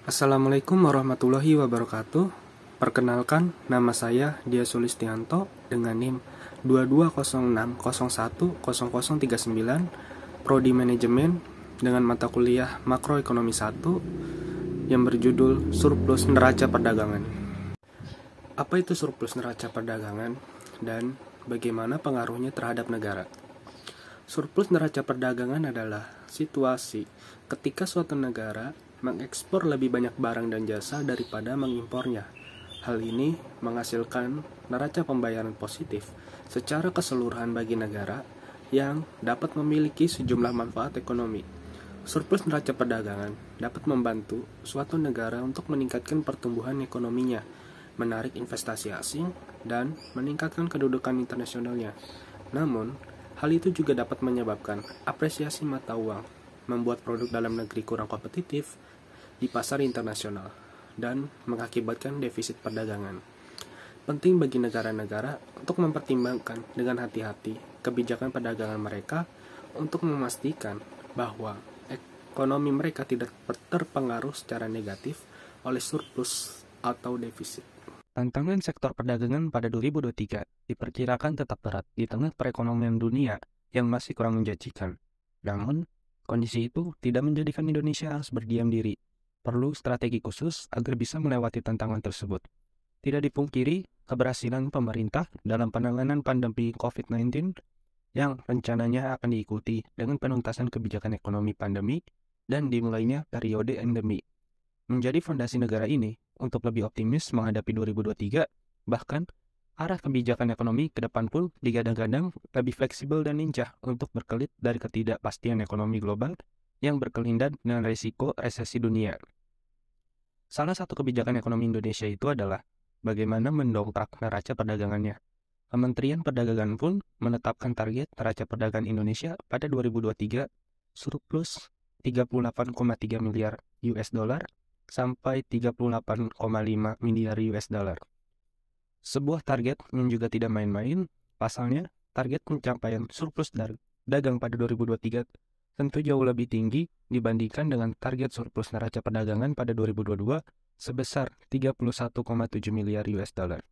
Assalamualaikum warahmatullahi wabarakatuh. Perkenalkan, nama saya Dia Sulistianto dengan NIM 2206010039, Prodi Manajemen dengan mata kuliah Makroekonomi 1 yang berjudul Surplus Neraca Perdagangan. Apa itu surplus neraca perdagangan dan bagaimana pengaruhnya terhadap negara? Surplus neraca perdagangan adalah situasi ketika suatu negara mengekspor lebih banyak barang dan jasa daripada mengimpornya. Hal ini menghasilkan neraca pembayaran positif secara keseluruhan bagi negara yang dapat memiliki sejumlah manfaat ekonomi. Surplus neraca perdagangan dapat membantu suatu negara untuk meningkatkan pertumbuhan ekonominya, menarik investasi asing, dan meningkatkan kedudukan internasionalnya. Namun, hal itu juga dapat menyebabkan apresiasi mata uang, membuat produk dalam negeri kurang kompetitif di pasar internasional, dan mengakibatkan defisit perdagangan. Penting bagi negara-negara untuk mempertimbangkan dengan hati-hati kebijakan perdagangan mereka untuk memastikan bahwa ekonomi mereka tidak terpengaruh secara negatif oleh surplus atau defisit. Tantangan sektor perdagangan pada 2023 diperkirakan tetap berat di tengah perekonomian dunia yang masih kurang menjanjikan. Namun, kondisi itu tidak menjadikan Indonesia harus berdiam diri. Perlu strategi khusus agar bisa melewati tantangan tersebut. Tidak dipungkiri, keberhasilan pemerintah dalam penanganan pandemi COVID-19 yang rencananya akan diikuti dengan penuntasan kebijakan ekonomi pandemi dan dimulainya periode endemi menjadi fondasi negara ini untuk lebih optimis menghadapi 2023, bahkan arah kebijakan ekonomi ke depan pun digadang-gadang lebih fleksibel dan lincah untuk berkelit dari ketidakpastian ekonomi global yang berkelindan dengan risiko resesi dunia. Salah satu kebijakan ekonomi Indonesia itu adalah bagaimana mendongkrak neraca perdagangannya. Kementerian Perdagangan pun menetapkan target neraca perdagangan Indonesia pada 2023 surplus 38,3 miliar US dollar sampai 38,5 miliar US dollar. Sebuah target yang juga tidak main-main, pasalnya target pencapaian surplus dagang pada 2023 tentu jauh lebih tinggi dibandingkan dengan target surplus neraca perdagangan pada 2022 sebesar 31,7 miliar US dollar.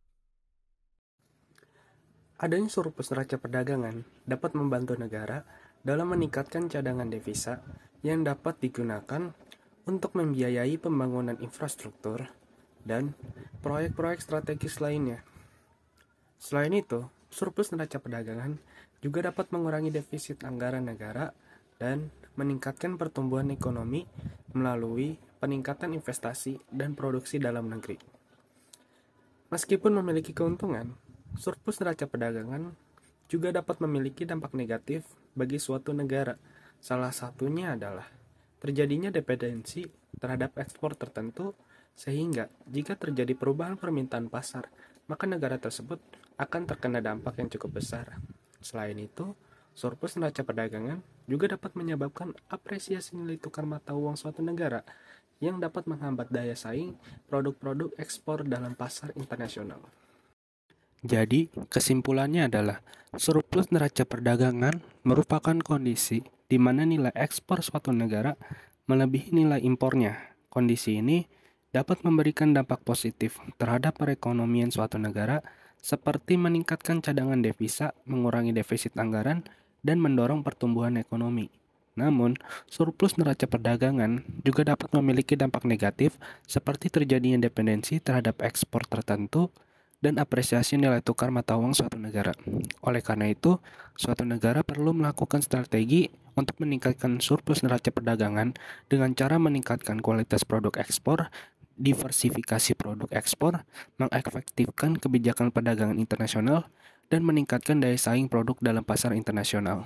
Adanya surplus neraca perdagangan dapat membantu negara dalam meningkatkan cadangan devisa yang dapat digunakan untuk membiayai pembangunan infrastruktur dan proyek-proyek strategis lainnya. Selain itu, surplus neraca perdagangan juga dapat mengurangi defisit anggaran negara dan meningkatkan pertumbuhan ekonomi melalui peningkatan investasi dan produksi dalam negeri. Meskipun memiliki keuntungan, surplus neraca perdagangan juga dapat memiliki dampak negatif bagi suatu negara. Salah satunya adalah terjadinya dependensi terhadap ekspor tertentu, sehingga jika terjadi perubahan permintaan pasar, maka negara tersebut akan terkena dampak yang cukup besar. Selain itu, surplus neraca perdagangan juga dapat menyebabkan apresiasi nilai tukar mata uang suatu negara yang dapat menghambat daya saing produk-produk ekspor dalam pasar internasional. Jadi, kesimpulannya adalah surplus neraca perdagangan merupakan kondisi di mana nilai ekspor suatu negara melebihi nilai impornya. Kondisi ini dapat memberikan dampak positif terhadap perekonomian suatu negara seperti meningkatkan cadangan devisa, mengurangi defisit anggaran, dan mendorong pertumbuhan ekonomi. Namun, surplus neraca perdagangan juga dapat memiliki dampak negatif seperti terjadinya dependensi terhadap ekspor tertentu dan apresiasi nilai tukar mata uang suatu negara. Oleh karena itu, suatu negara perlu melakukan strategi untuk meningkatkan surplus neraca perdagangan dengan cara meningkatkan kualitas produk ekspor, diversifikasi produk ekspor, mengefektifkan kebijakan perdagangan internasional, dan meningkatkan daya saing produk dalam pasar internasional.